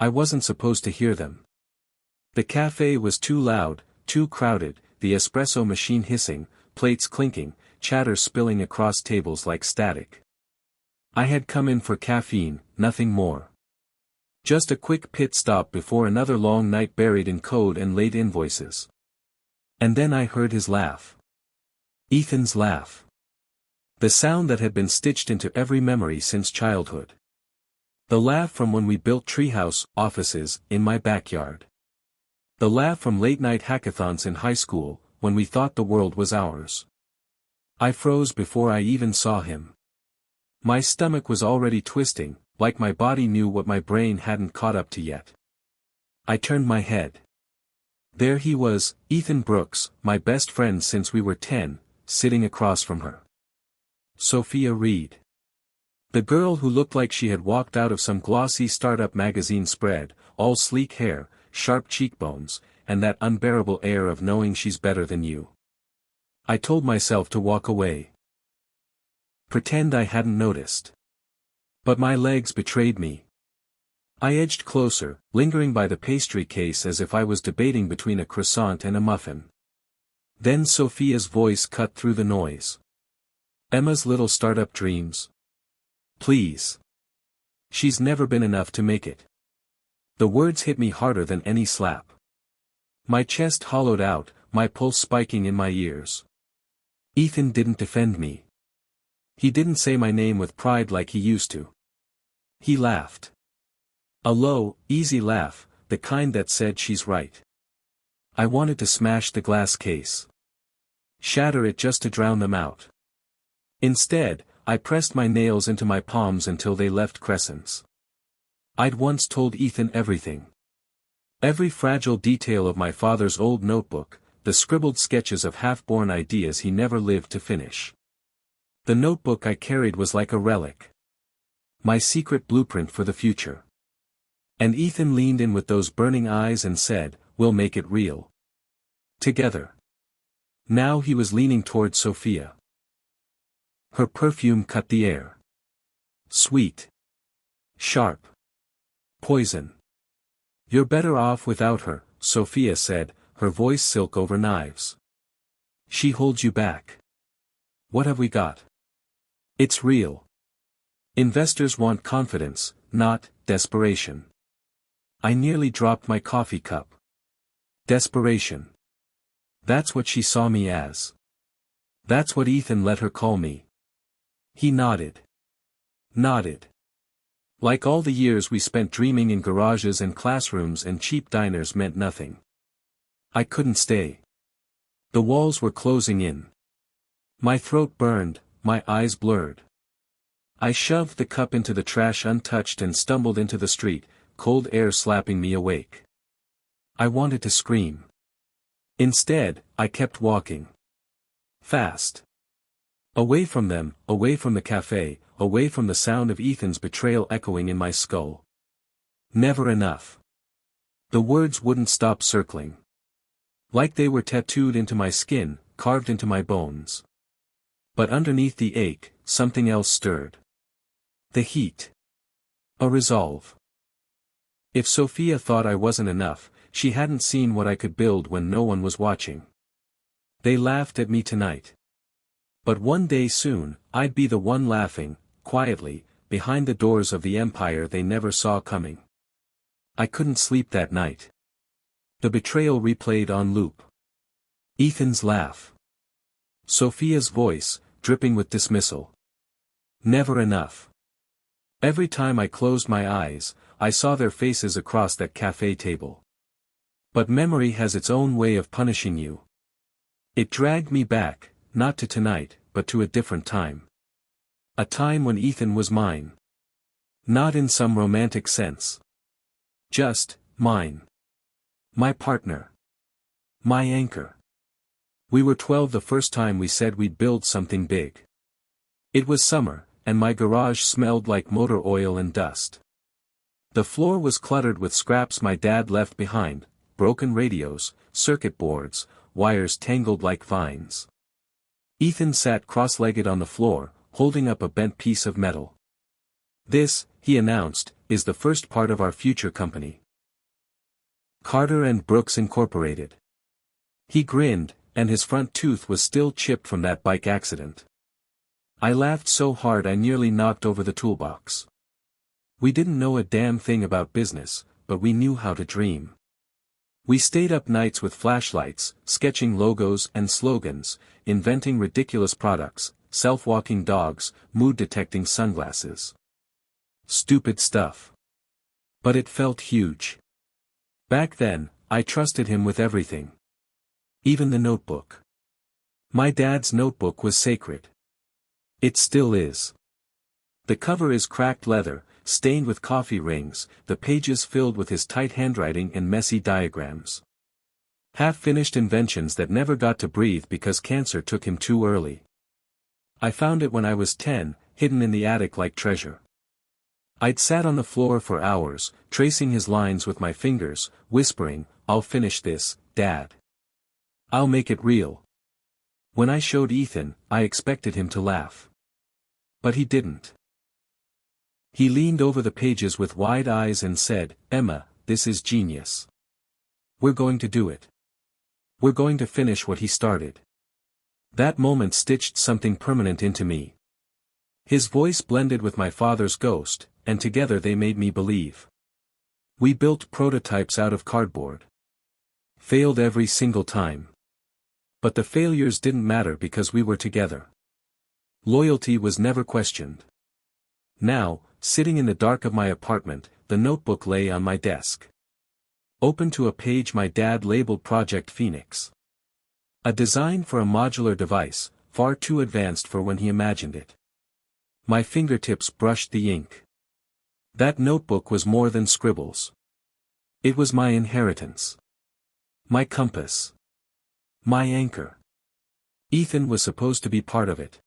I wasn't supposed to hear them. The cafe was too loud, too crowded, the espresso machine hissing, plates clinking, chatter spilling across tables like static. I had come in for caffeine, nothing more. Just a quick pit stop before another long night buried in code and late invoices. And then I heard his laugh. Ethan's laugh. The sound that had been stitched into every memory since childhood. The laugh from when we built treehouse offices in my backyard. The laugh from late-night hackathons in high school, when we thought the world was ours. I froze before I even saw him. My stomach was already twisting, like my body knew what my brain hadn't caught up to yet. I turned my head. There he was, Ethan Brooks, my best friend since we were 10, sitting across from her. Sophia Reed. The girl who looked like she had walked out of some glossy startup magazine spread, all sleek hair, sharp cheekbones, and that unbearable air of knowing she's better than you. I told myself to walk away. Pretend I hadn't noticed. But my legs betrayed me. I edged closer, lingering by the pastry case as if I was debating between a croissant and a muffin. Then Sophia's voice cut through the noise. Emma's little startup dreams. Please. She's never been enough to make it. The words hit me harder than any slap. My chest hollowed out, my pulse spiking in my ears. Ethan didn't defend me. He didn't say my name with pride like he used to. He laughed. A low, easy laugh, the kind that said she's right. I wanted to smash the glass case. Shatter it just to drown them out. Instead, I pressed my nails into my palms until they left crescents. I'd once told Ethan everything. Every fragile detail of my father's old notebook, the scribbled sketches of half-born ideas he never lived to finish. The notebook I carried was like a relic. My secret blueprint for the future. And Ethan leaned in with those burning eyes and said, "We'll make it real. Together." Now he was leaning toward Sophia. Her perfume cut the air. Sweet. Sharp. Poison. "You're better off without her," Sophia said, her voice silk over knives. "She holds you back. What have we got? It's real. Investors want confidence, not desperation." I nearly dropped my coffee cup. Desperation. That's what she saw me as. That's what Ethan let her call me. He nodded. Nodded. Like all the years we spent dreaming in garages and classrooms and cheap diners meant nothing. I couldn't stay. The walls were closing in. My throat burned, my eyes blurred. I shoved the cup into the trash untouched and stumbled into the street, cold air slapping me awake. I wanted to scream. Instead, I kept walking. Fast. Away from them, away from the cafe, away from the sound of Ethan's betrayal echoing in my skull. Never enough. The words wouldn't stop circling. Like they were tattooed into my skin, carved into my bones. But underneath the ache, something else stirred. The heat. A resolve. If Sophia thought I wasn't enough, she hadn't seen what I could build when no one was watching. They laughed at me tonight. But one day soon, I'd be the one laughing, quietly, behind the doors of the empire they never saw coming. I couldn't sleep that night. The betrayal replayed on loop. Ethan's laugh. Sophia's voice, dripping with dismissal. Never enough. Every time I closed my eyes, I saw their faces across that cafe table. But memory has its own way of punishing you. It dragged me back, not to tonight, but to a different time. A time when Ethan was mine. Not in some romantic sense. Just, mine. My partner. My anchor. We were 12 the first time we said we'd build something big. It was summer, and my garage smelled like motor oil and dust. The floor was cluttered with scraps my dad left behind, broken radios, circuit boards, wires tangled like vines. Ethan sat cross-legged on the floor, holding up a bent piece of metal. "This," he announced, is the first part of our future company. Carter and Brooks Incorporated. He grinned, and his front tooth was still chipped from that bike accident. I laughed so hard I nearly knocked over the toolbox. We didn't know a damn thing about business, but we knew how to dream. We stayed up nights with flashlights, sketching logos and slogans, inventing ridiculous products, self-walking dogs, mood-detecting sunglasses. Stupid stuff. But it felt huge. Back then, I trusted him with everything. Even the notebook. My dad's notebook was sacred. It still is. The cover is cracked leather, stained with coffee rings, the pages filled with his tight handwriting and messy diagrams. Half-finished inventions that never got to breathe because cancer took him too early. I found it when I was 10, hidden in the attic like treasure. I'd sat on the floor for hours, tracing his lines with my fingers, whispering, "I'll finish this, Dad. I'll make it real." When I showed Ethan, I expected him to laugh. But he didn't. He leaned over the pages with wide eyes and said, "Emma, this is genius. We're going to do it. We're going to finish what he started." That moment stitched something permanent into me. His voice blended with my father's ghost, and together they made me believe. We built prototypes out of cardboard. Failed every single time. But the failures didn't matter because we were together. Loyalty was never questioned. Now, sitting in the dark of my apartment, the notebook lay on my desk. Open to a page my dad labeled Project Phoenix. A design for a modular device, far too advanced for when he imagined it. My fingertips brushed the ink. That notebook was more than scribbles. It was my inheritance. My compass. My anchor. Ethan was supposed to be part of it.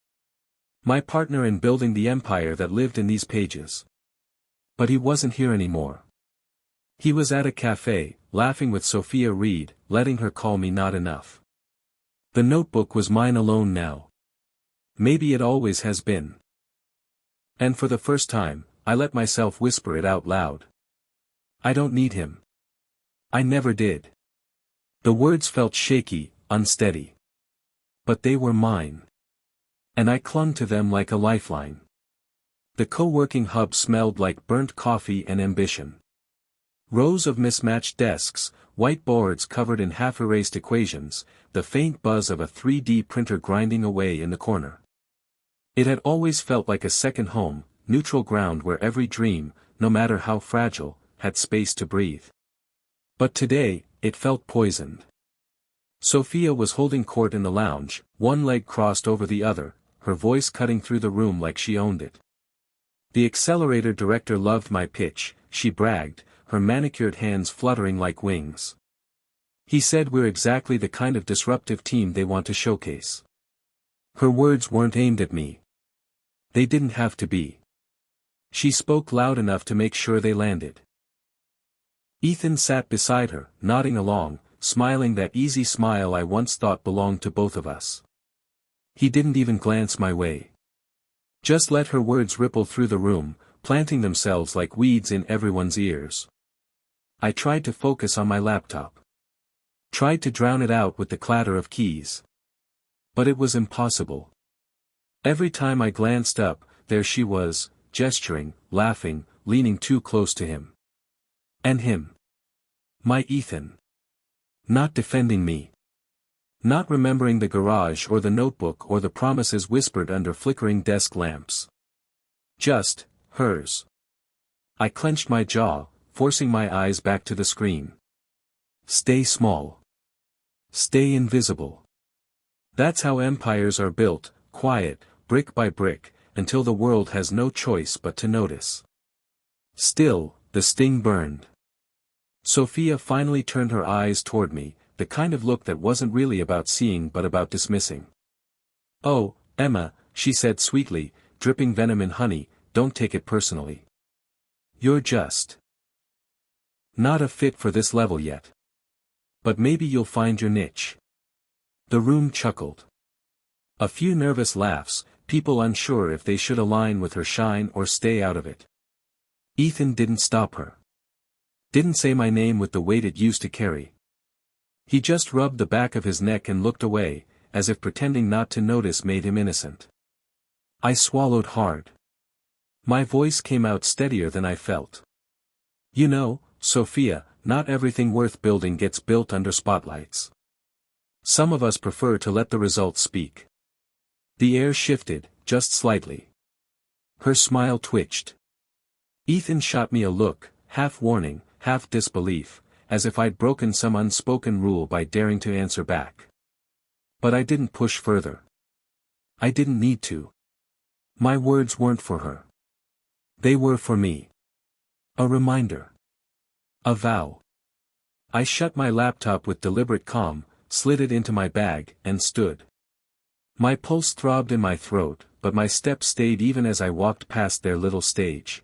My partner in building the empire that lived in these pages. But he wasn't here anymore. He was at a cafe, laughing with Sophia Reed, letting her call me not enough. The notebook was mine alone now. Maybe it always has been. And for the first time, I let myself whisper it out loud. I don't need him. I never did. The words felt shaky, unsteady. But they were mine. And I clung to them like a lifeline. The co-working hub smelled like burnt coffee and ambition. Rows of mismatched desks, white boards covered in half-erased equations, the faint buzz of a 3D printer grinding away in the corner. It had always felt like a second home, neutral ground where every dream, no matter how fragile, had space to breathe. But today, it felt poisoned. Sophia was holding court in the lounge, one leg crossed over the other, her voice cutting through the room like she owned it. The accelerator director loved my pitch, she bragged, her manicured hands fluttering like wings. He said we're exactly the kind of disruptive team they want to showcase. Her words weren't aimed at me. They didn't have to be. She spoke loud enough to make sure they landed. Ethan sat beside her, nodding along, smiling that easy smile I once thought belonged to both of us. He didn't even glance my way. Just let her words ripple through the room, planting themselves like weeds in everyone's ears. I tried to focus on my laptop. Tried to drown it out with the clatter of keys. But it was impossible. Every time I glanced up, there she was, gesturing, laughing, leaning too close to him. And him. My Ethan. Not defending me. Not remembering the garage or the notebook or the promises whispered under flickering desk lamps. Just, hers. I clenched my jaw, forcing my eyes back to the screen. Stay small. Stay invisible. That's how empires are built, quiet, brick by brick, until the world has no choice but to notice. Still, the sting burned. Sophia finally turned her eyes toward me, the kind of look that wasn't really about seeing but about dismissing. "Oh, Emma," she said sweetly, dripping venom in honey, "don't take it personally. You're just not a fit for this level yet. But maybe you'll find your niche." The room chuckled. A few nervous laughs, people unsure if they should align with her shine or stay out of it. Ethan didn't stop her. Didn't say my name with the weight it used to carry. He just rubbed the back of his neck and looked away, as if pretending not to notice made him innocent. I swallowed hard. My voice came out steadier than I felt. You know, Sophia, not everything worth building gets built under spotlights. Some of us prefer to let the results speak. The air shifted, just slightly. Her smile twitched. Ethan shot me a look, half warning, half disbelief, as if I'd broken some unspoken rule by daring to answer back. But I didn't push further. I didn't need to. My words weren't for her. They were for me. A reminder. A vow. I shut my laptop with deliberate calm, slid it into my bag, and stood. My pulse throbbed in my throat, but my steps stayed even as I walked past their little stage.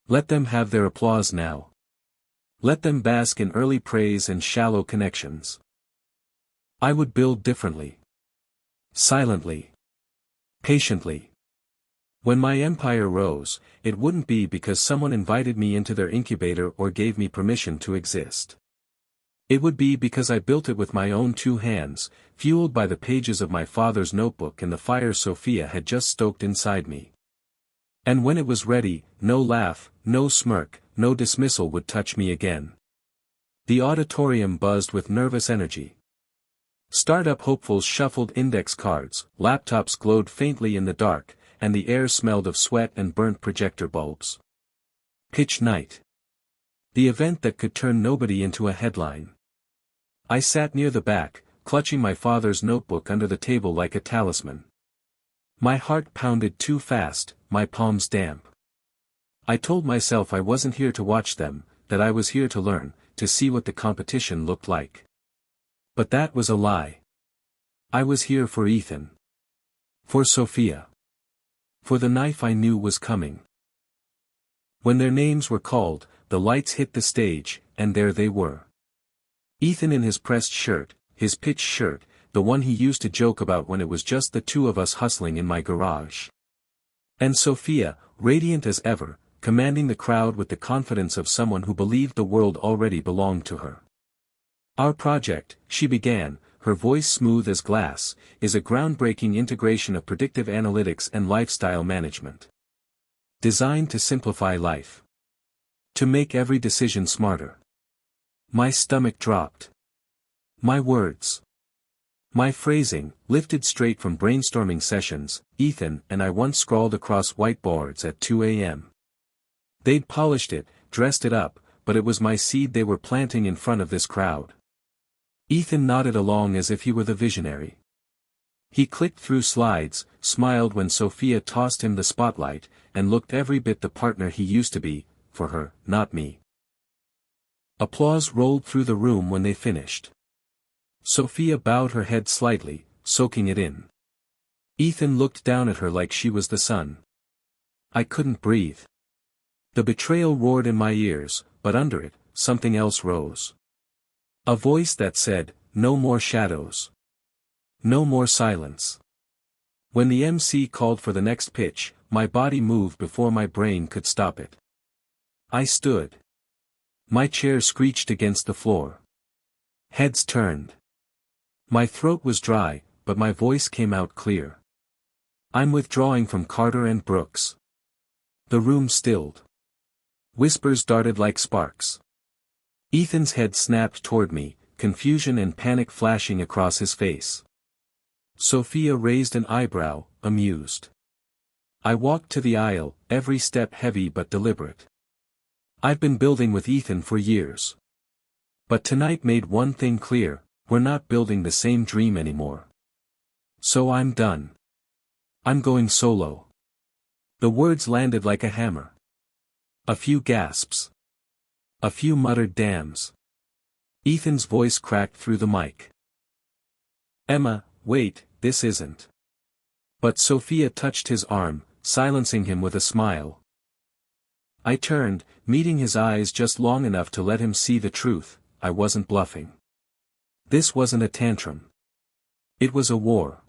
Let them have their applause now. Let them bask in early praise and shallow connections. I would build differently. Silently. Patiently. When my empire rose, it wouldn't be because someone invited me into their incubator or gave me permission to exist. It would be because I built it with my own two hands, fueled by the pages of my father's notebook and the fire Sophia had just stoked inside me. And when it was ready, no laugh, no smirk, no dismissal would touch me again. The auditorium buzzed with nervous energy. Startup hopefuls shuffled index cards, laptops glowed faintly in the dark, and the air smelled of sweat and burnt projector bulbs. Pitch night. The event that could turn nobody into a headline. I sat near the back, clutching my father's notebook under the table like a talisman. My heart pounded too fast, my palms damp. I told myself I wasn't here to watch them, that I was here to learn, to see what the competition looked like. But that was a lie. I was here for Ethan. For Sophia. For the knife I knew was coming. When their names were called, the lights hit the stage, and there they were. Ethan in his pressed shirt, his pitch shirt, the one he used to joke about when it was just the two of us hustling in my garage. And Sophia, radiant as ever, commanding the crowd with the confidence of someone who believed the world already belonged to her. Our project, she began, her voice smooth as glass, is a groundbreaking integration of predictive analytics and lifestyle management. Designed to simplify life. To make every decision smarter. My stomach dropped. My words. My phrasing, lifted straight from brainstorming sessions, Ethan and I once scrawled across whiteboards at 2 a.m. They'd polished it, dressed it up, but it was my seed they were planting in front of this crowd. Ethan nodded along as if he were the visionary. He clicked through slides, smiled when Sophia tossed him the spotlight, and looked every bit the partner he used to be, for her, not me. Applause rolled through the room when they finished. Sophia bowed her head slightly, soaking it in. Ethan looked down at her like she was the sun. I couldn't breathe. The betrayal roared in my ears, but under it, something else rose. A voice that said, no more shadows. No more silence. When the MC called for the next pitch, my body moved before my brain could stop it. I stood. My chair screeched against the floor. Heads turned. My throat was dry, but my voice came out clear. I'm withdrawing from Carter and Brooks. The room stilled. Whispers darted like sparks. Ethan's head snapped toward me, confusion and panic flashing across his face. Sophia raised an eyebrow, amused. I walked to the aisle, every step heavy but deliberate. I've been building with Ethan for years. But tonight made one thing clear, we're not building the same dream anymore. So I'm done. I'm going solo. The words landed like a hammer. A few gasps. A few muttered damns. Ethan's voice cracked through the mic. Emma, wait, this isn't. But Sophia touched his arm, silencing him with a smile. I turned, meeting his eyes just long enough to let him see the truth. I wasn't bluffing. This wasn't a tantrum. It was a war.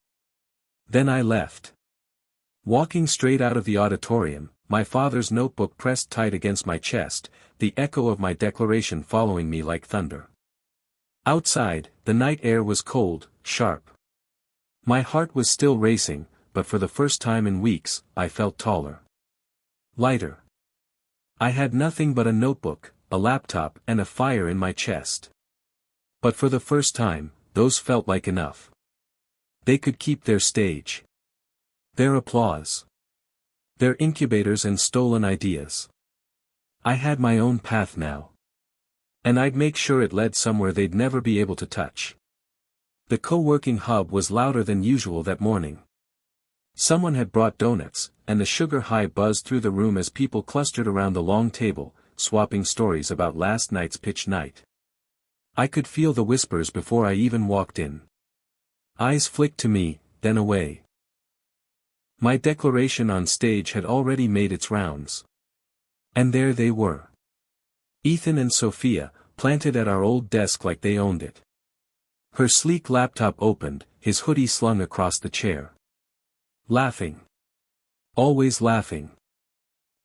Then I left. Walking straight out of the auditorium, my father's notebook pressed tight against my chest, the echo of my declaration following me like thunder. Outside, the night air was cold, sharp. My heart was still racing, but for the first time in weeks, I felt taller. Lighter. I had nothing but a notebook, a laptop, and a fire in my chest. But for the first time, those felt like enough. They could keep their stage. Their applause. Their incubators and stolen ideas. I had my own path now. And I'd make sure it led somewhere they'd never be able to touch. The co-working hub was louder than usual that morning. Someone had brought donuts, and the sugar high buzzed through the room as people clustered around the long table, swapping stories about last night's pitch night. I could feel the whispers before I even walked in. Eyes flicked to me, then away. My declaration on stage had already made its rounds. And there they were. Ethan and Sophia, planted at our old desk like they owned it. Her sleek laptop opened, his hoodie slung across the chair. Laughing. Always laughing.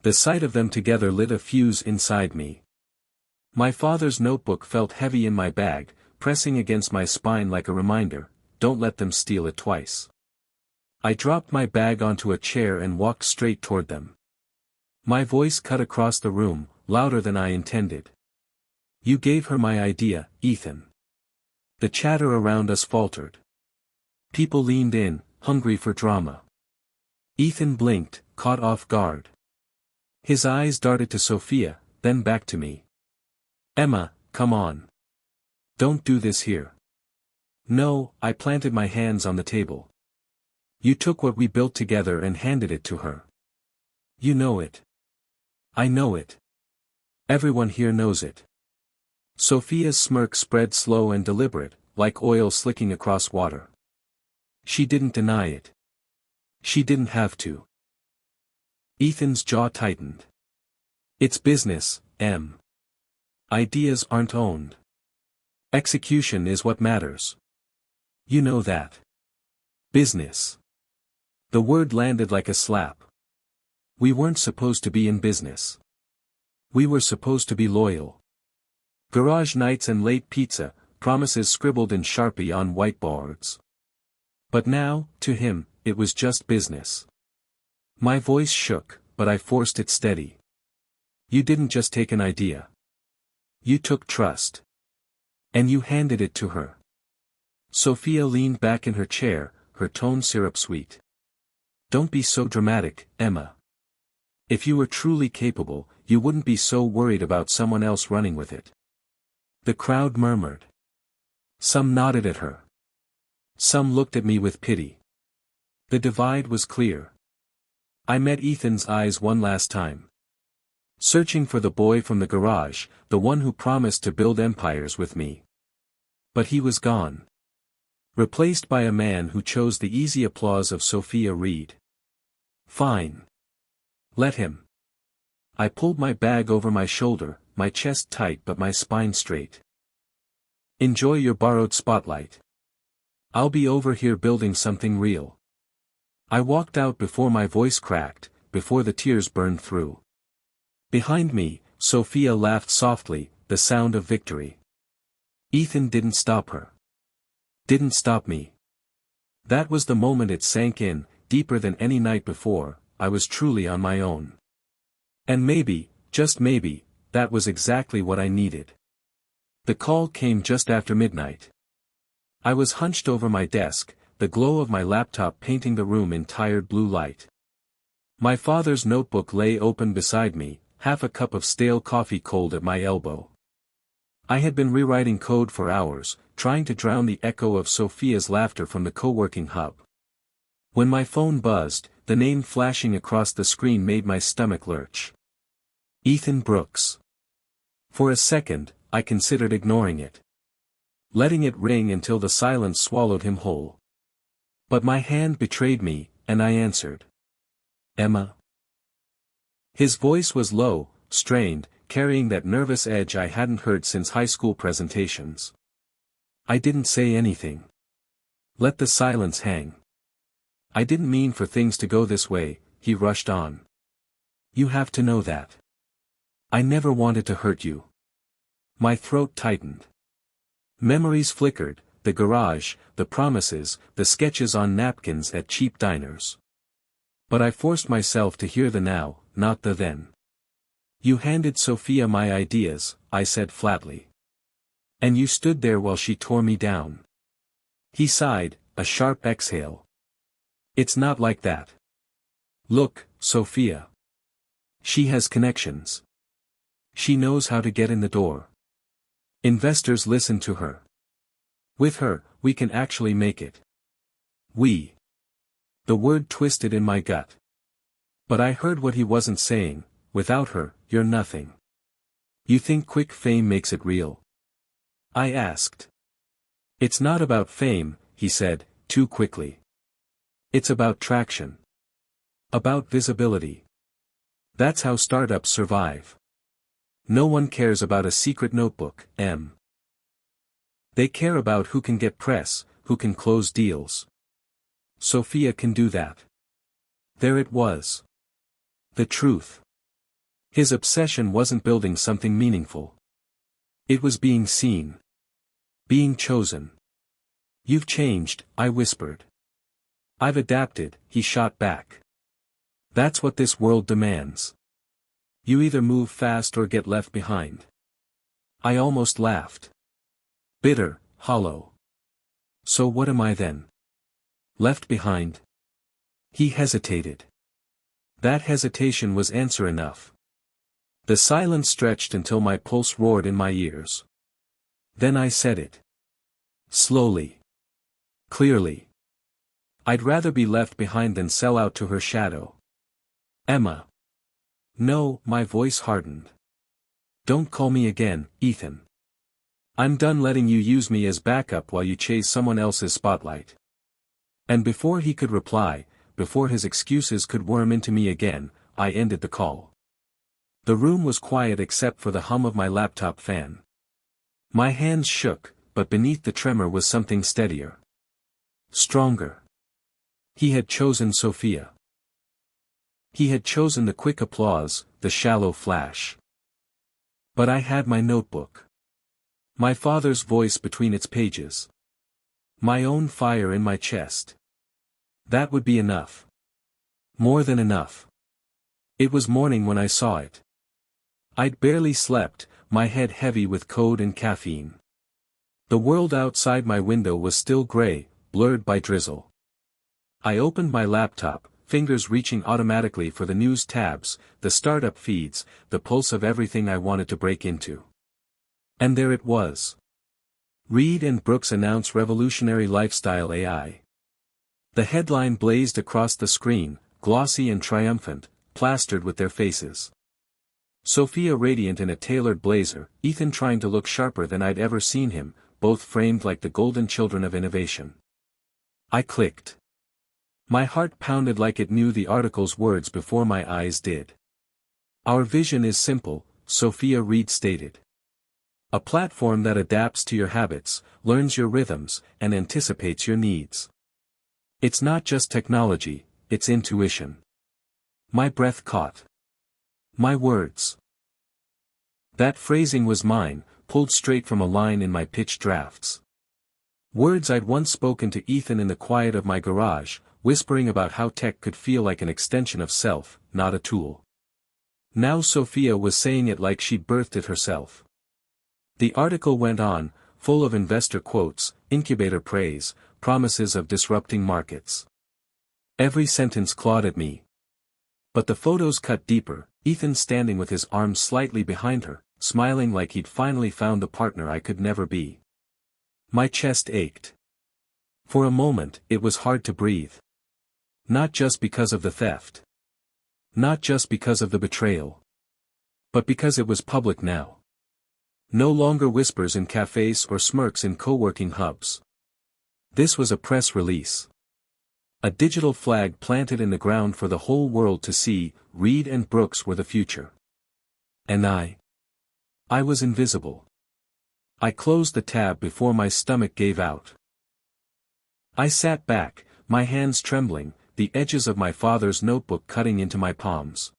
The sight of them together lit a fuse inside me. My father's notebook felt heavy in my bag, pressing against my spine like a reminder, don't let them steal it twice. I dropped my bag onto a chair and walked straight toward them. My voice cut across the room, louder than I intended. You gave her my idea, Ethan. The chatter around us faltered. People leaned in, hungry for drama. Ethan blinked, caught off guard. His eyes darted to Sophia, then back to me. Emma, come on. Don't do this here. No, I planted my hands on the table. You took what we built together and handed it to her. You know it. I know it. Everyone here knows it. Sophia's smirk spread slow and deliberate, like oil slicking across water. She didn't deny it. She didn't have to. Ethan's jaw tightened. It's business, Em. Ideas aren't owned. Execution is what matters. You know that. Business. The word landed like a slap. We weren't supposed to be in business. We were supposed to be loyal. Garage nights and late pizza, promises scribbled in Sharpie on whiteboards. But now, to him, it was just business. My voice shook, but I forced it steady. You didn't just take an idea. You took trust. And you handed it to her. Sophia leaned back in her chair, her tone syrup-sweet. Don't be so dramatic, Emma. If you were truly capable, you wouldn't be so worried about someone else running with it. The crowd murmured. Some nodded at her. Some looked at me with pity. The divide was clear. I met Ethan's eyes one last time. Searching for the boy from the garage, the one who promised to build empires with me. But he was gone. Replaced by a man who chose the easy applause of Sophia Reed. Fine. Let him. I pulled my bag over my shoulder, my chest tight but my spine straight. Enjoy your borrowed spotlight. I'll be over here building something real. I walked out before my voice cracked, before the tears burned through. Behind me, Sophia laughed softly, the sound of victory. Ethan didn't stop her. Didn't stop me. That was the moment it sank in, deeper than any night before, I was truly on my own. And maybe, just maybe, that was exactly what I needed. The call came just after midnight. I was hunched over my desk, the glow of my laptop painting the room in tired blue light. My father's notebook lay open beside me, half a cup of stale coffee cold at my elbow. I had been rewriting code for hours, trying to drown the echo of Sophia's laughter from the co-working hub. When my phone buzzed, the name flashing across the screen made my stomach lurch. Ethan Brooks. For a second, I considered ignoring it. Letting it ring until the silence swallowed him whole. But my hand betrayed me, and I answered. Emma. His voice was low, strained, carrying that nervous edge I hadn't heard since high school presentations. I didn't say anything. Let the silence hang. I didn't mean for things to go this way, he rushed on. You have to know that. I never wanted to hurt you. My throat tightened. Memories flickered, the garage, the promises, the sketches on napkins at cheap diners. But I forced myself to hear the now, not the then. You handed Sophia my ideas, I said flatly. And you stood there while she tore me down. He sighed, a sharp exhale. It's not like that. Look, Sophia. She has connections. She knows how to get in the door. Investors listen to her. With her, we can actually make it. We. The word twisted in my gut. But I heard what he wasn't saying. Without her, you're nothing. You think quick fame makes it real? I asked. It's not about fame, he said, too quickly. It's about traction. About visibility. That's how startups survive. No one cares about a secret notebook, M. They care about who can get press, who can close deals. Sophia can do that. There it was. The truth. His obsession wasn't building something meaningful. It was being seen. Being chosen. You've changed, I whispered. I've adapted, he shot back. That's what this world demands. You either move fast or get left behind. I almost laughed. Bitter, hollow. So what am I then? Left behind? He hesitated. That hesitation was answer enough. The silence stretched until my pulse roared in my ears. Then I said it. Slowly. Clearly. I'd rather be left behind than sell out to her shadow. Emma. No, my voice hardened. Don't call me again, Ethan. I'm done letting you use me as backup while you chase someone else's spotlight. And before he could reply, before his excuses could worm into me again, I ended the call. The room was quiet except for the hum of my laptop fan. My hands shook, but beneath the tremor was something steadier. Stronger. He had chosen Sophia. He had chosen the quick applause, the shallow flash. But I had my notebook. My father's voice between its pages. My own fire in my chest. That would be enough. More than enough. It was morning when I saw it. I'd barely slept, my head heavy with code and caffeine. The world outside my window was still gray, blurred by drizzle. I opened my laptop, fingers reaching automatically for the news tabs, the startup feeds, the pulse of everything I wanted to break into. And there it was. Reed and Brooks announce revolutionary lifestyle AI. The headline blazed across the screen, glossy and triumphant, plastered with their faces. Sophia radiant in a tailored blazer, Ethan trying to look sharper than I'd ever seen him, both framed like the golden children of innovation. I clicked. My heart pounded like it knew the article's words before my eyes did. Our vision is simple, Sophia Reed stated. A platform that adapts to your habits, learns your rhythms, and anticipates your needs. It's not just technology, it's intuition. My breath caught. My words. That phrasing was mine, pulled straight from a line in my pitch drafts. Words I'd once spoken to Ethan in the quiet of my garage, whispering about how tech could feel like an extension of self, not a tool. Now Sophia was saying it like she'd birthed it herself. The article went on, full of investor quotes, incubator praise, promises of disrupting markets. Every sentence clawed at me. But the photos cut deeper, Ethan standing with his arms slightly behind her, smiling like he'd finally found the partner I could never be. My chest ached. For a moment, it was hard to breathe. Not just because of the theft. Not just because of the betrayal. But because it was public now. No longer whispers in cafes or smirks in co-working hubs. This was a press release. A digital flag planted in the ground for the whole world to see. Reed and Brooks were the future. And I was invisible. I closed the tab before my stomach gave out. I sat back, my hands trembling, the edges of my father's notebook cutting into my palms.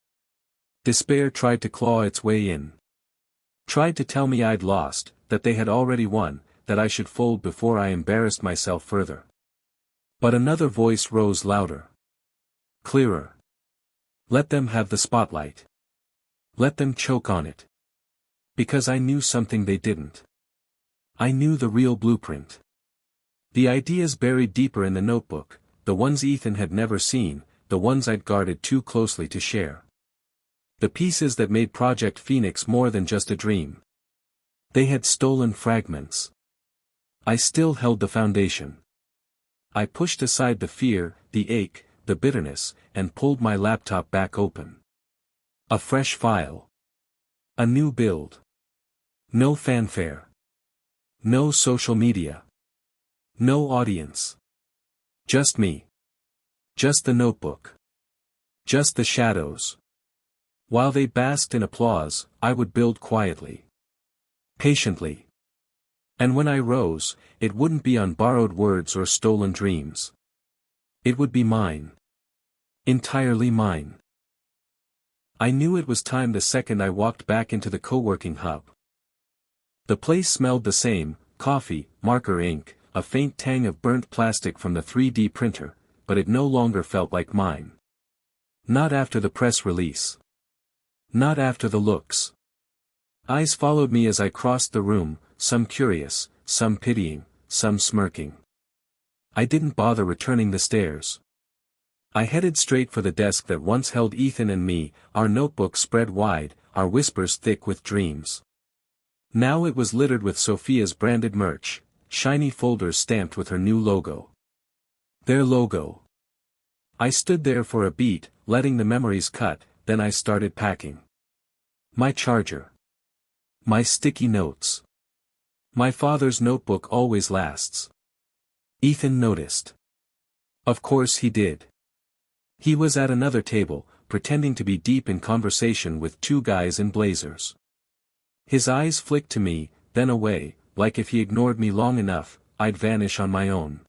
Despair tried to claw its way in. Tried to tell me I'd lost, that they had already won, that I should fold before I embarrassed myself further. But another voice rose louder. Clearer. Let them have the spotlight. Let them choke on it. Because I knew something they didn't. I knew the real blueprint. The ideas buried deeper in the notebook, the ones Ethan had never seen, the ones I'd guarded too closely to share. The pieces that made Project Phoenix more than just a dream. They had stolen fragments. I still held the foundation. I pushed aside the fear, the ache, the bitterness, and pulled my laptop back open. A fresh file. A new build. No fanfare. No social media. No audience. Just me. Just the notebook. Just the shadows. While they basked in applause, I would build quietly. Patiently. And when I rose, it wouldn't be on borrowed words or stolen dreams. It would be mine. Entirely mine. I knew it was time the second I walked back into the co-working hub. The place smelled the same, coffee, marker ink, a faint tang of burnt plastic from the 3D printer, but it no longer felt like mine. Not after the press release. Not after the looks. Eyes followed me as I crossed the room, some curious, some pitying, some smirking. I didn't bother returning the stares. I headed straight for the desk that once held Ethan and me, our notebooks spread wide, our whispers thick with dreams. Now it was littered with Sophia's branded merch, shiny folders stamped with her new logo. Their logo. I stood there for a beat, letting the memories cut, then I started packing. My charger. My sticky notes. My father's notebook always lasts. Ethan noticed. Of course he did. He was at another table, pretending to be deep in conversation with two guys in blazers. His eyes flicked to me, then away, like if he ignored me long enough, I'd vanish on my own.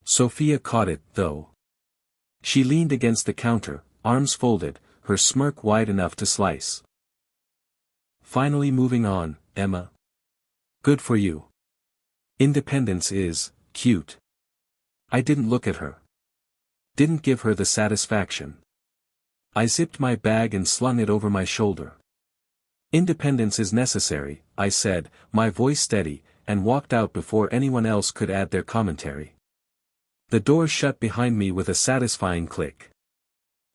Sophia caught it, though. She leaned against the counter, arms folded, her smirk wide enough to slice. Finally moving on, Emma. Good for you. Independence is cute. I didn't look at her. Didn't give her the satisfaction. I zipped my bag and slung it over my shoulder. Independence is necessary, I said, my voice steady, and walked out before anyone else could add their commentary. The door shut behind me with a satisfying click.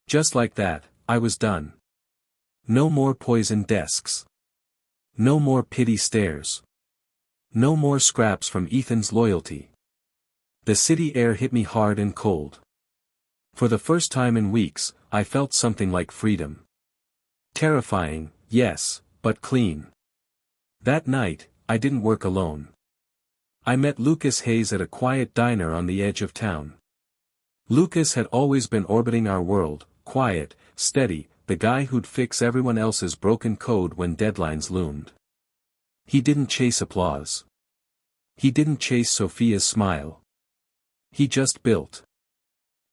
Just like that, I was done. No more poisoned desks. No more pity stares. No more scraps from Ethan's loyalty. The city air hit me hard and cold. For the first time in weeks, I felt something like freedom. Terrifying, yes, but clean. That night, I didn't work alone. I met Lucas Hayes at a quiet diner on the edge of town. Lucas had always been orbiting our world, quiet, steady, the guy who'd fix everyone else's broken code when deadlines loomed. He didn't chase applause. He didn't chase Sophia's smile. He just built.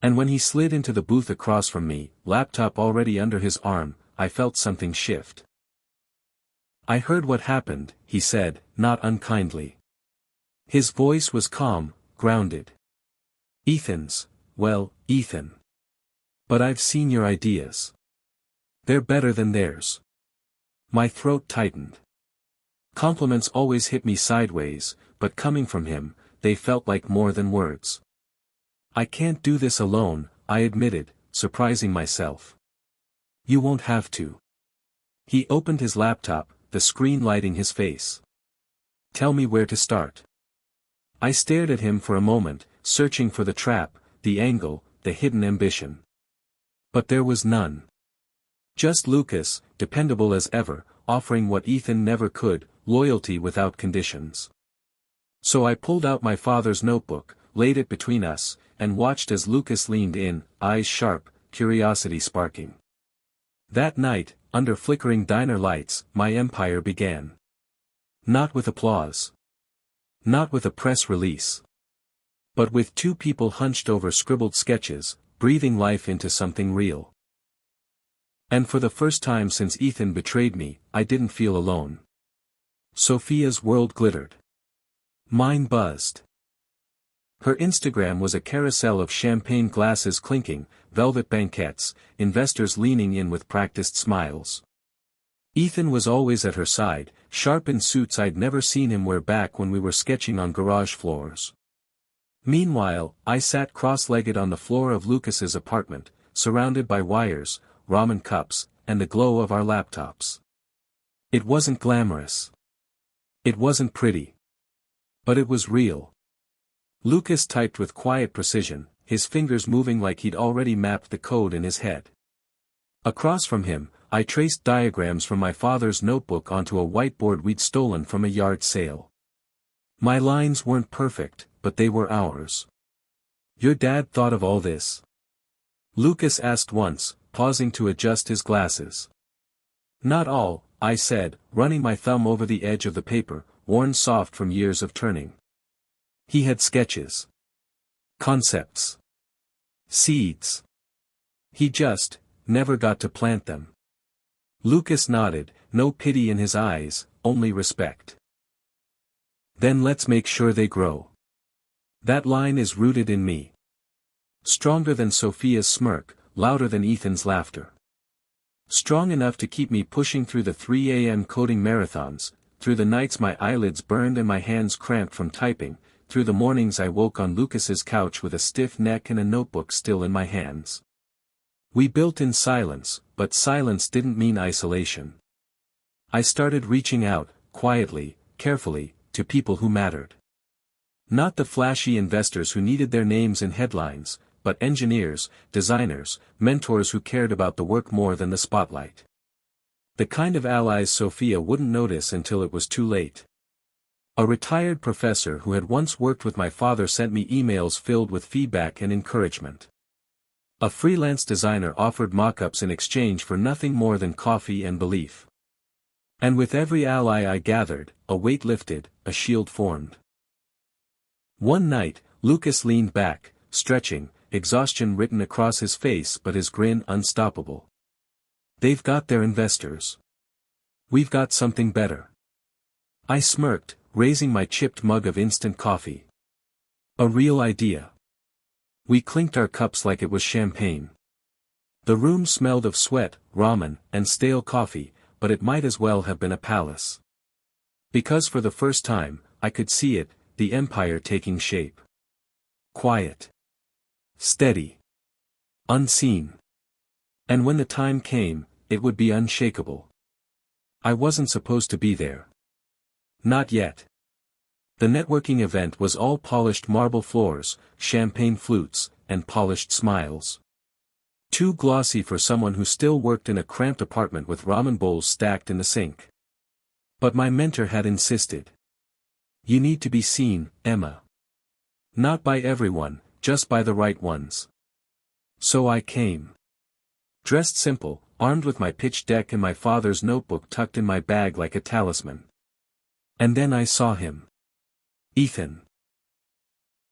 And when he slid into the booth across from me, laptop already under his arm, I felt something shift. I heard what happened, he said, not unkindly. His voice was calm, grounded. Well, Ethan. But I've seen your ideas. They're better than theirs. My throat tightened. Compliments always hit me sideways, but coming from him, they felt like more than words. I can't do this alone, I admitted, surprising myself. You won't have to. He opened his laptop, the screen lighting his face. Tell me where to start. I stared at him for a moment, searching for the trap, the angle, the hidden ambition. But there was none. Just Lucas, dependable as ever, offering what Ethan never could, loyalty without conditions. So I pulled out my father's notebook, laid it between us, and watched as Lucas leaned in, eyes sharp, curiosity sparking. That night, under flickering diner lights, my empire began. Not with applause. Not with a press release. But with two people hunched over scribbled sketches, breathing life into something real. And for the first time since Ethan betrayed me, I didn't feel alone. Sophia's world glittered. Mine buzzed. Her Instagram was a carousel of champagne glasses clinking, velvet banquettes, investors leaning in with practiced smiles. Ethan was always at her side, sharp in suits I'd never seen him wear back when we were sketching on garage floors. Meanwhile, I sat cross-legged on the floor of Lucas's apartment, surrounded by wires, ramen cups, and the glow of our laptops. It wasn't glamorous. It wasn't pretty. But it was real. Lucas typed with quiet precision, his fingers moving like he'd already mapped the code in his head. Across from him, I traced diagrams from my father's notebook onto a whiteboard we'd stolen from a yard sale. My lines weren't perfect, but they were ours. "Your dad thought of all this?" Lucas asked once, pausing to adjust his glasses. "Not all," I said, running my thumb over the edge of the paper, worn soft from years of turning. "He had sketches. Concepts. Seeds. He just never got to plant them." Lucas nodded, no pity in his eyes, only respect. "Then let's make sure they grow." That line is rooted in me. Stronger than Sophia's smirk, louder than Ethan's laughter. Strong enough to keep me pushing through the 3 a.m. coding marathons, through the nights my eyelids burned and my hands cramped from typing, through the mornings I woke on Lucas's couch with a stiff neck and a notebook still in my hands. We built in silence, but silence didn't mean isolation. I started reaching out, quietly, carefully, to people who mattered. Not the flashy investors who needed their names in headlines, but engineers, designers, mentors who cared about the work more than the spotlight. The kind of allies Sophia wouldn't notice until it was too late. A retired professor who had once worked with my father sent me emails filled with feedback and encouragement. A freelance designer offered mock-ups in exchange for nothing more than coffee and belief. And with every ally I gathered, a weight lifted, a shield formed. One night, Lucas leaned back, stretching, exhaustion written across his face but his grin unstoppable. "They've got their investors. We've got something better." I smirked, raising my chipped mug of instant coffee. "A real idea." We clinked our cups like it was champagne. The room smelled of sweat, ramen, and stale coffee, but it might as well have been a palace. Because for the first time, I could see it, the empire taking shape. Quiet. Steady. Unseen. And when the time came, it would be unshakable. I wasn't supposed to be there. Not yet. The networking event was all polished marble floors, champagne flutes, and polished smiles. Too glossy for someone who still worked in a cramped apartment with ramen bowls stacked in the sink. But my mentor had insisted. "You need to be seen, Emma. Not by everyone, just by the right ones." So I came. Dressed simple, armed with my pitch deck and my father's notebook tucked in my bag like a talisman. And then I saw him. Ethan.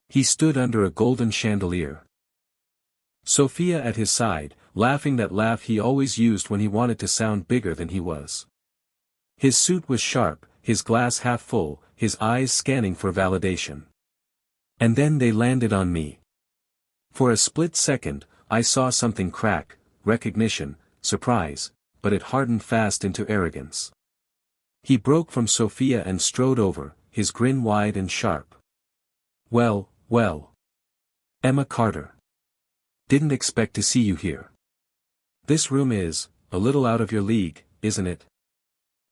He stood under a golden chandelier. Sophia at his side, laughing that laugh he always used when he wanted to sound bigger than he was. His suit was sharp, his glass half full, his eyes scanning for validation. And then they landed on me. For a split second, I saw something crack, recognition, surprise, but it hardened fast into arrogance. He broke from Sophia and strode over, his grin wide and sharp. "Well, well. Emma Carter. Didn't expect to see you here. This room is, a little out of your league, isn't it?"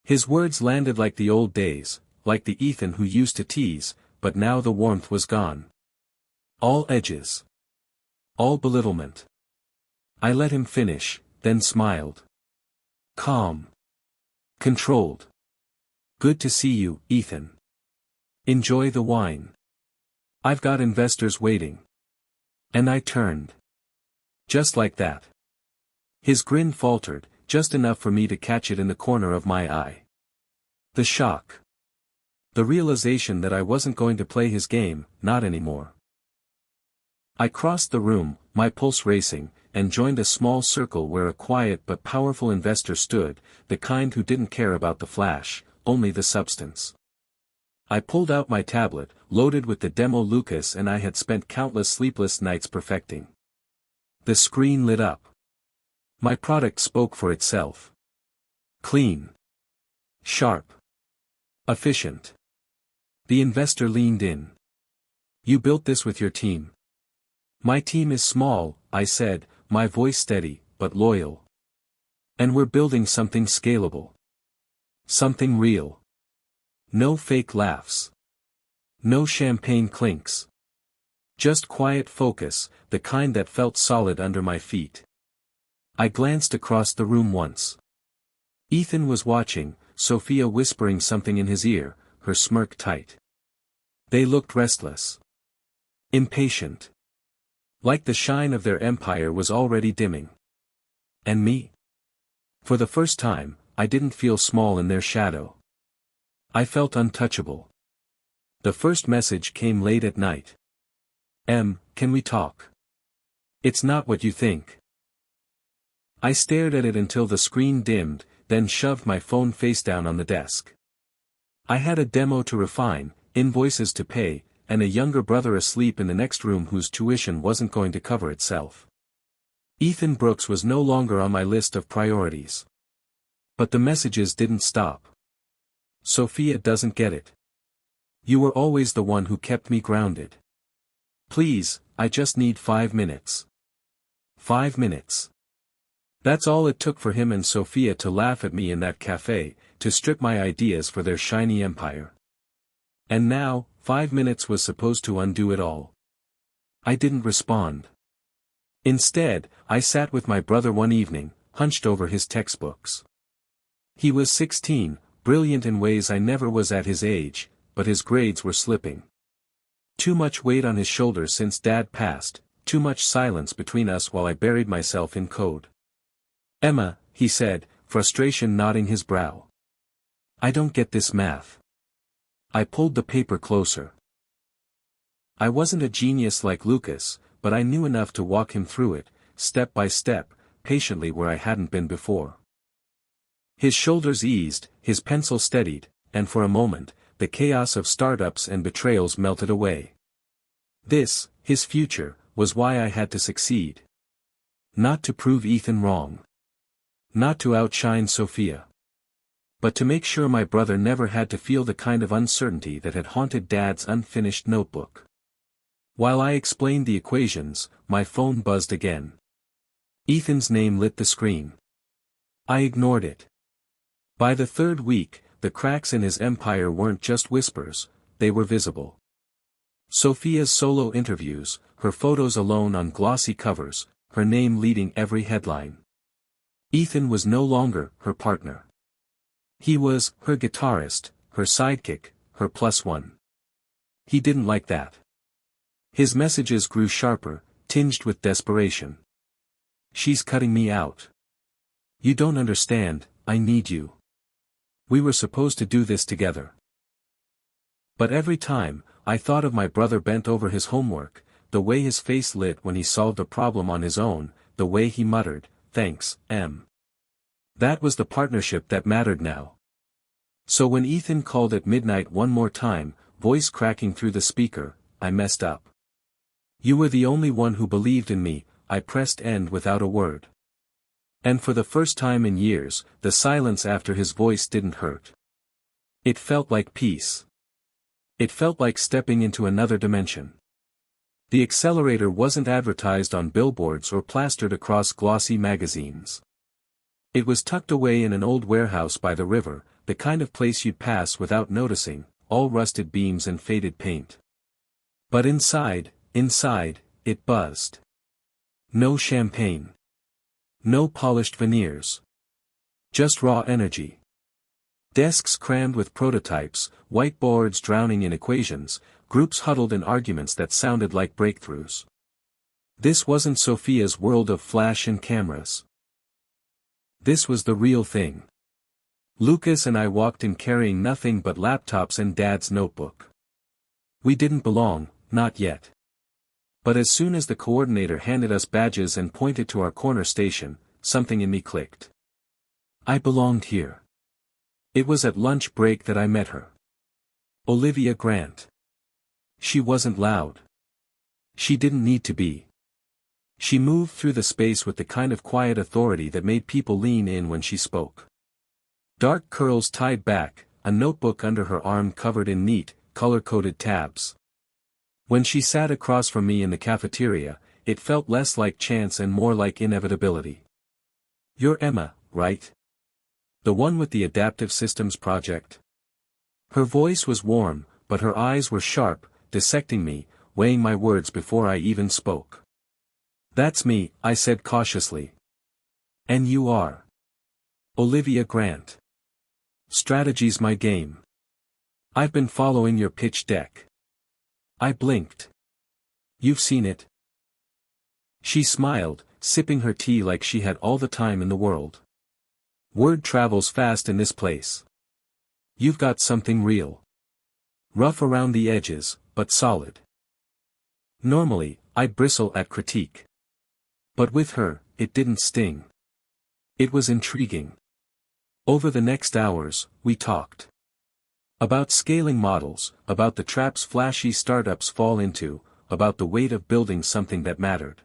His words landed like the old days, like the Ethan who used to tease, but now the warmth was gone. All edges. All belittlement. I let him finish, then smiled. Calm. Controlled. "Good to see you, Ethan. Enjoy the wine. I've got investors waiting." And I turned. Just like that. His grin faltered, just enough for me to catch it in the corner of my eye. The shock. The realization that I wasn't going to play his game, not anymore. I crossed the room, my pulse racing, and joined a small circle where a quiet but powerful investor stood, the kind who didn't care about the flash, only the substance. I pulled out my tablet, loaded with the demo Lucas and I had spent countless sleepless nights perfecting. The screen lit up. My product spoke for itself. Clean. Sharp. Efficient. The investor leaned in. You built this with your team. My team is small, I said, my voice steady, but loyal. And we're building something scalable. Something real. No fake laughs. No champagne clinks. Just quiet focus, the kind that felt solid under my feet. I glanced across the room once. Ethan was watching, Sophia whispering something in his ear, her smirk tight. They looked restless. Impatient. Like the shine of their empire was already dimming. And me? For the first time, I didn't feel small in their shadow. I felt untouchable. The first message came late at night. Can we talk? It's not what you think. I stared at it until the screen dimmed, then shoved my phone face down on the desk. I had a demo to refine, invoices to pay, and a younger brother asleep in the next room whose tuition wasn't going to cover itself. Ethan Brooks was no longer on my list of priorities. But the messages didn't stop. Sophia doesn't get it. You were always the one who kept me grounded. Please, I just need 5 minutes. 5 minutes. That's all it took for him and Sophia to laugh at me in that cafe, to strip my ideas for their shiny empire. And now, 5 minutes was supposed to undo it all. I didn't respond. Instead, I sat with my brother one evening, hunched over his textbooks. He was 16, brilliant in ways I never was at his age, but his grades were slipping. Too much weight on his shoulders since Dad passed, too much silence between us while I buried myself in code. Emma, he said, frustration knotting his brow. I don't get this math. I pulled the paper closer. I wasn't a genius like Lucas, but I knew enough to walk him through it, step by step, patiently where I hadn't been before. His shoulders eased, his pencil steadied, and for a moment, the chaos of startups and betrayals melted away. This, his future, was why I had to succeed. Not to prove Ethan wrong. Not to outshine Sophia. But to make sure my brother never had to feel the kind of uncertainty that had haunted Dad's unfinished notebook. While I explained the equations, my phone buzzed again. Ethan's name lit the screen. I ignored it. By the third week, the cracks in his empire weren't just whispers, they were visible. Sophia's solo interviews, her photos alone on glossy covers, her name leading every headline. Ethan was no longer her partner. He was her guitarist, her sidekick, her plus one. He didn't like that. His messages grew sharper, tinged with desperation. She's cutting me out. You don't understand, I need you. We were supposed to do this together. But every time, I thought of my brother bent over his homework, the way his face lit when he solved a problem on his own, the way he muttered, "Thanks, Em." That was the partnership that mattered now. So when Ethan called at midnight one more time, voice cracking through the speaker, I messed up. You were the only one who believed in me, I pressed end without a word. And for the first time in years, the silence after his voice didn't hurt. It felt like peace. It felt like stepping into another dimension. The accelerator wasn't advertised on billboards or plastered across glossy magazines. It was tucked away in an old warehouse by the river, the kind of place you'd pass without noticing, all rusted beams and faded paint. But inside, it buzzed. No champagne. No polished veneers. Just raw energy. Desks crammed with prototypes, whiteboards drowning in equations, groups huddled in arguments that sounded like breakthroughs. This wasn't Sophia's world of flash and cameras. This was the real thing. Lucas and I walked in carrying nothing but laptops and Dad's notebook. We didn't belong, not yet. But as soon as the coordinator handed us badges and pointed to our corner station, something in me clicked. I belonged here. It was at lunch break that I met her. Olivia Grant. She wasn't loud. She didn't need to be. She moved through the space with the kind of quiet authority that made people lean in when she spoke. Dark curls tied back, a notebook under her arm covered in neat, color-coded tabs. When she sat across from me in the cafeteria, it felt less like chance and more like inevitability. "You're Emma, right? The one with the adaptive systems project?" Her voice was warm, but her eyes were sharp, dissecting me, weighing my words before I even spoke. "That's me," I said cautiously. "And you are?" "Olivia Grant. Strategy's my game. I've been following your pitch deck." I blinked. "You've seen it?" She smiled, sipping her tea like she had all the time in the world. "Word travels fast in this place. You've got something real. Rough around the edges, but solid." Normally, I'd bristle at critique. But with her, it didn't sting. It was intriguing. Over the next hours, we talked. About scaling models, about the traps flashy startups fall into, about the weight of building something that mattered.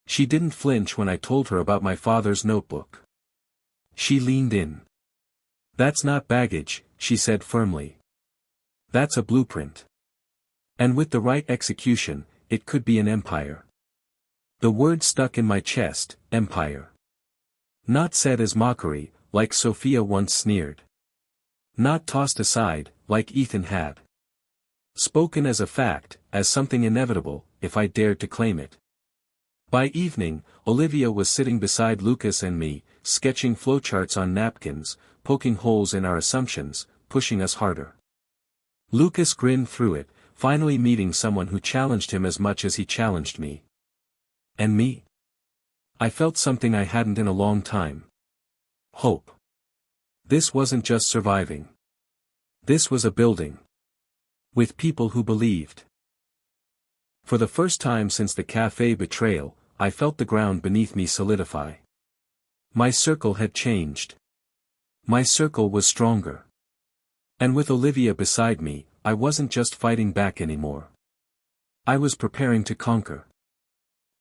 She didn't flinch when I told her about my father's notebook. She leaned in. "That's not baggage," she said firmly. "That's a blueprint. And with the right execution, it could be an empire." The word stuck in my chest, empire. Not said as mockery, like Sophia once sneered. Not tossed aside, like Ethan had. Spoken as a fact, as something inevitable, if I dared to claim it. By evening, Olivia was sitting beside Lucas and me, sketching flowcharts on napkins, poking holes in our assumptions, pushing us harder. Lucas grinned through it, finally meeting someone who challenged him as much as he challenged me. And me? I felt something I hadn't in a long time. Hope. This wasn't just surviving. This was a building. With people who believed. For the first time since the cafe betrayal, I felt the ground beneath me solidify. My circle had changed. My circle was stronger. And with Olivia beside me, I wasn't just fighting back anymore. I was preparing to conquer.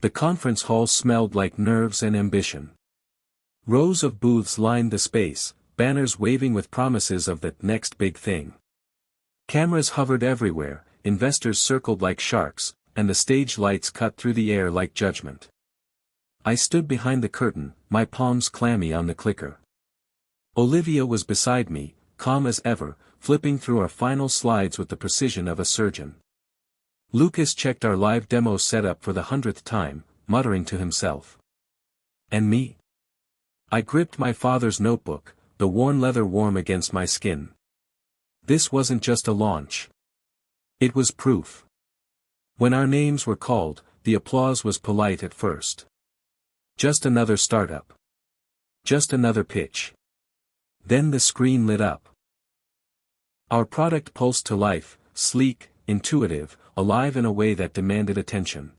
The conference hall smelled like nerves and ambition. Rows of booths lined the space, banners waving with promises of the next big thing. Cameras hovered everywhere, investors circled like sharks, and the stage lights cut through the air like judgment. I stood behind the curtain, my palms clammy on the clicker. Olivia was beside me, calm as ever, flipping through our final slides with the precision of a surgeon. Lucas checked our live demo setup for the 100th time, muttering to himself. And me? I gripped my father's notebook, the worn leather warm against my skin. This wasn't just a launch. It was proof. When our names were called, the applause was polite at first. Just another startup. Just another pitch. Then the screen lit up. Our product pulsed to life, sleek, intuitive, alive in a way that demanded attention.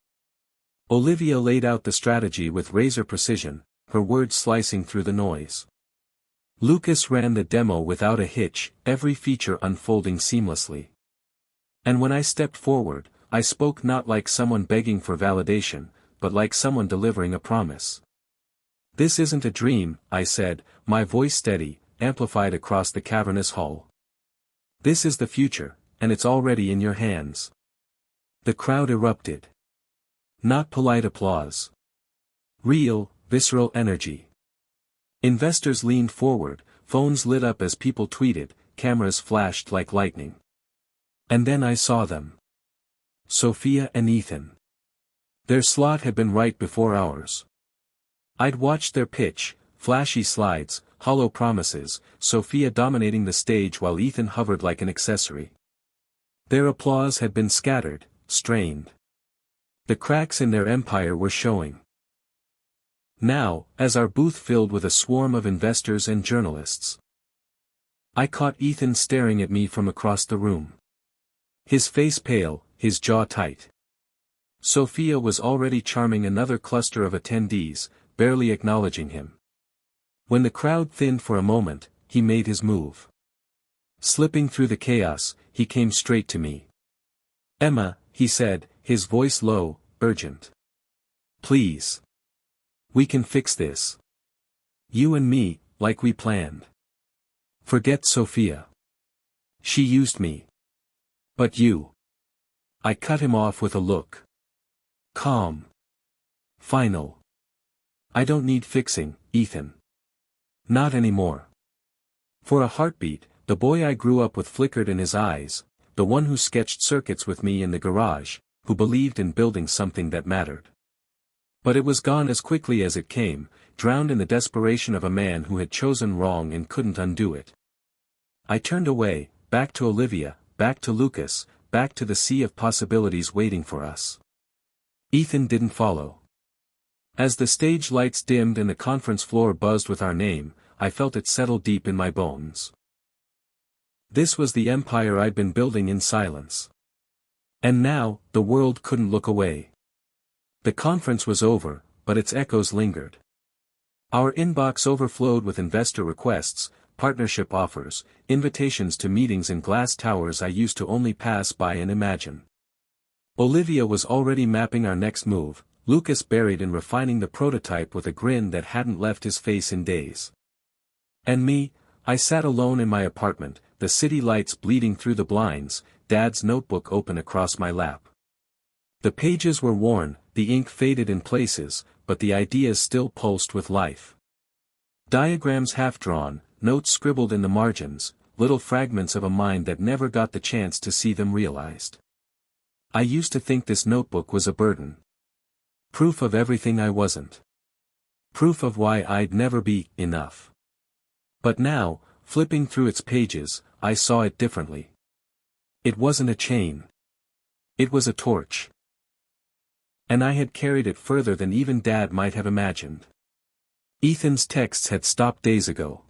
Olivia laid out the strategy with razor precision, her words slicing through the noise. Lucas ran the demo without a hitch, every feature unfolding seamlessly. And when I stepped forward, I spoke not like someone begging for validation, but like someone delivering a promise. "This isn't a dream," I said, my voice steady, amplified across the cavernous hall. "This is the future, and it's already in your hands." The crowd erupted. Not polite applause. Real, visceral energy. Investors leaned forward, phones lit up as people tweeted, cameras flashed like lightning. And then I saw them. Sophia and Ethan. Their slot had been right before ours. I'd watched their pitch, flashy slides, hollow promises, Sophia dominating the stage while Ethan hovered like an accessory. Their applause had been scattered, strained. The cracks in their empire were showing. Now, as our booth filled with a swarm of investors and journalists, I caught Ethan staring at me from across the room. His face pale, his jaw tight. Sophia was already charming another cluster of attendees, barely acknowledging him. When the crowd thinned for a moment, he made his move. Slipping through the chaos, he came straight to me. "Emma," he said, his voice low, urgent. "Please. We can fix this. You and me, like we planned. Forget Sophia. She used me. But you." I cut him off with a look. Calm. Final. "I don't need fixing, Ethan. Not anymore." For a heartbeat, the boy I grew up with flickered in his eyes, the one who sketched circuits with me in the garage, who believed in building something that mattered. But it was gone as quickly as it came, drowned in the desperation of a man who had chosen wrong and couldn't undo it. I turned away, back to Olivia, back to Lucas, back to the sea of possibilities waiting for us. Ethan didn't follow. As the stage lights dimmed and the conference floor buzzed with our name, I felt it settle deep in my bones. This was the empire I'd been building in silence. And now, the world couldn't look away. The conference was over, but its echoes lingered. Our inbox overflowed with investor requests, partnership offers, invitations to meetings in glass towers I used to only pass by and imagine. Olivia was already mapping our next move, Lucas buried in refining the prototype with a grin that hadn't left his face in days. And me, I sat alone in my apartment, the city lights bleeding through the blinds, Dad's notebook open across my lap. The pages were worn, the ink faded in places, but the ideas still pulsed with life. Diagrams half-drawn, notes scribbled in the margins, little fragments of a mind that never got the chance to see them realized. I used to think this notebook was a burden. Proof of everything I wasn't. Proof of why I'd never be enough. But now, flipping through its pages, I saw it differently. It wasn't a chain. It was a torch. And I had carried it further than even Dad might have imagined. Ethan's texts had stopped days ago.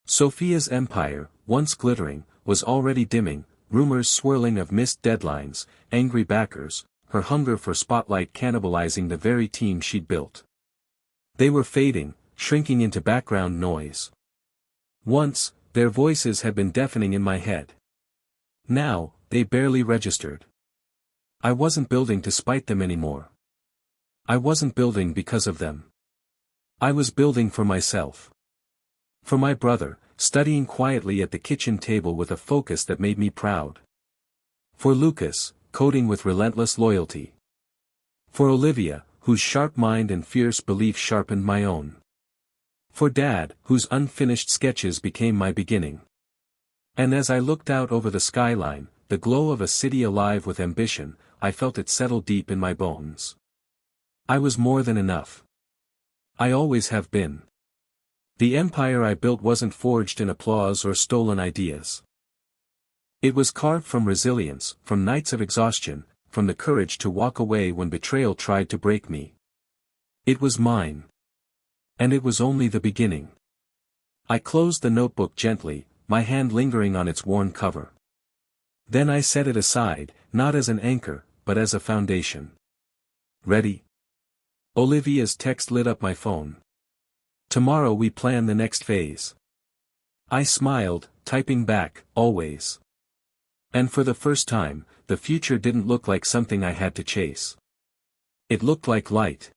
Sophia's empire, once glittering, was already dimming, rumors swirling of missed deadlines, angry backers, her hunger for spotlight cannibalizing the very team she'd built. They were fading, shrinking into background noise. Once, their voices had been deafening in my head. Now, they barely registered. I wasn't building to spite them anymore. I wasn't building because of them. I was building for myself. For my brother, studying quietly at the kitchen table with a focus that made me proud. For Lucas, coding with relentless loyalty. For Olivia, whose sharp mind and fierce belief sharpened my own. For Dad, whose unfinished sketches became my beginning. And as I looked out over the skyline, the glow of a city alive with ambition, I felt it settle deep in my bones. I was more than enough. I always have been. The empire I built wasn't forged in applause or stolen ideas. It was carved from resilience, from nights of exhaustion, from the courage to walk away when betrayal tried to break me. It was mine. And it was only the beginning. I closed the notebook gently, my hand lingering on its worn cover. Then I set it aside, not as an anchor, but as a foundation. Ready? Olivia's text lit up my phone. Tomorrow we plan the next phase. I smiled, typing back, always. And for the first time, the future didn't look like something I had to chase. It looked like light.